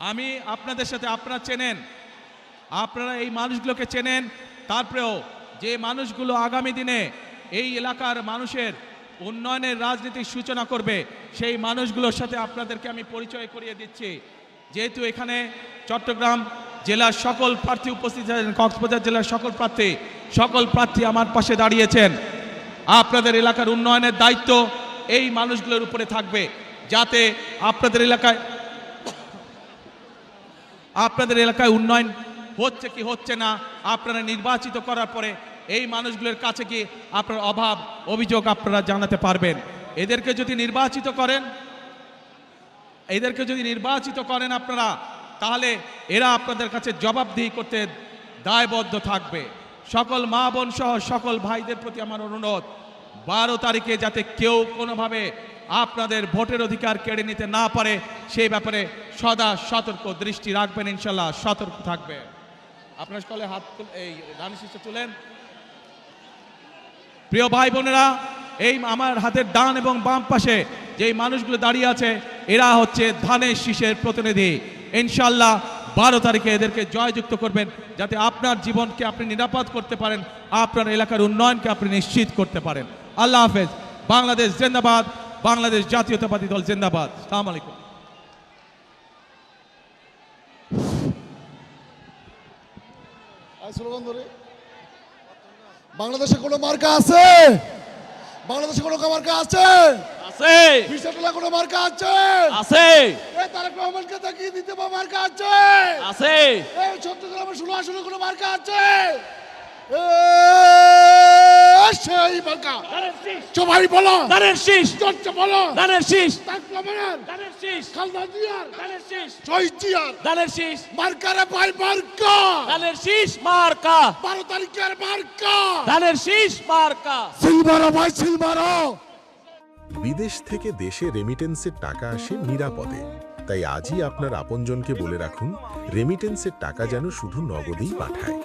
আমি আপনাদের সাথে, আপনারা চেনেন, আপনারা এই মানুষগুলোকে চেনেন, তারপরেও যে মানুষগুলো আগামী দিনে এই এলাকার মানুষের উন্নয়নের রাজনীতির সূচনা করবে, সেই মানুষগুলোর সাথে আপনাদেরকে আমি পরিচয় করিয়ে দিচ্ছি। যেহেতু এখানে চট্টগ্রাম জেলার সকল প্রার্থী উপস্থিত আছেন, কক্সবাজার জেলার সকল প্রার্থী আমার পাশে দাঁড়িয়েছেন। আপনাদের এলাকার উন্নয়নের দায়িত্ব এই মানুষগুলোর উপরে থাকবে, যাতে আপনাদের এলাকায় উন্নয়ন হচ্ছে কি হচ্ছে না আপনারা নির্বাচিত করার পরে এই মানুষগুলোর কাছে কি আপনার অভাব অভিযোগ আপনারা জানাতে পারবেন। এদেরকে যদি নির্বাচিত করেন আপনারা, তাহলে এরা আপনাদের কাছে জবাবদিহি করতে দায়বদ্ধ থাকবে। সকল মা বোন সহ সকল ভাইদের প্রতি আমার অনুরোধ, 12 তারিখে যাতে কেউ কোনোভাবে আপনাদের ভোটের অধিকার কেড়ে নিতে না পারে, সেই ব্যাপারে সদা সতর্ক দৃষ্টি রাখবেন। ইনশাল্লাহ সতর্ক থাকবে। আপনার সকলে হাত এই ডান শীর্ষে তুলেন। প্রিয় ভাই বোনেরা, এই আমার হাতের ডান এবং বাম পাশে যেই মানুষগুলো দাঁড়িয়ে আছে, এরা হচ্ছে ধানের শীষের প্রতিনিধি। ইনশাল্লাহ 12 তারিখে এদেরকে জয়যুক্ত করবেন, যাতে আপনার জীবনকে আপনি নিরাপদ করতে পারেন, আপনার এলাকার উন্নয়নকে আপনি নিশ্চিত করতে পারেন। আল্লাহ হাফেজ। বাংলাদেশ জিন্দাবাদ, বাংলাদেশ জাতীয়তাবাদী দল জিন্দাবাদ। আসসালামু আলাইকুম। বাংলাদেশে কোনো মার্কা আছে? বাংলাদেশে কোনো মার্কা আছে? আছে। বিশাটলা কোনো মার্কা আছে? আছে। এই তারেক রহমানকে তাকিয়ে দিতে বা মার্কা আছে? আছে। এই চট্টগ্রামে 16 আসনে কোনো মার্কা আছে? সেই মার্কা সবাই বলো, ধানের শীষ, চর্চা বলো, ধানের শীষ, তারেক রহমানের, ধানের শীষ, খালেদা জিয়ার, ধানের শীষ, শহীদ জিয়ার ধানের শীষ, মার্কারে ভাই মার্কা, ধানের শীষ মার্কা, 12 তারিখের মার্কা, ধানের শীষ মার্কা। সিলভারো ভাই সিলভারো। বিদেশ থেকে দেশে রেমিটেন্সের টাকা আসে নিরাপদে। তাই আজই আপনার আপনজনকে বলে রাখুন, রেমিটেন্সের টাকা যেন শুধু নগদেই পাঠায়।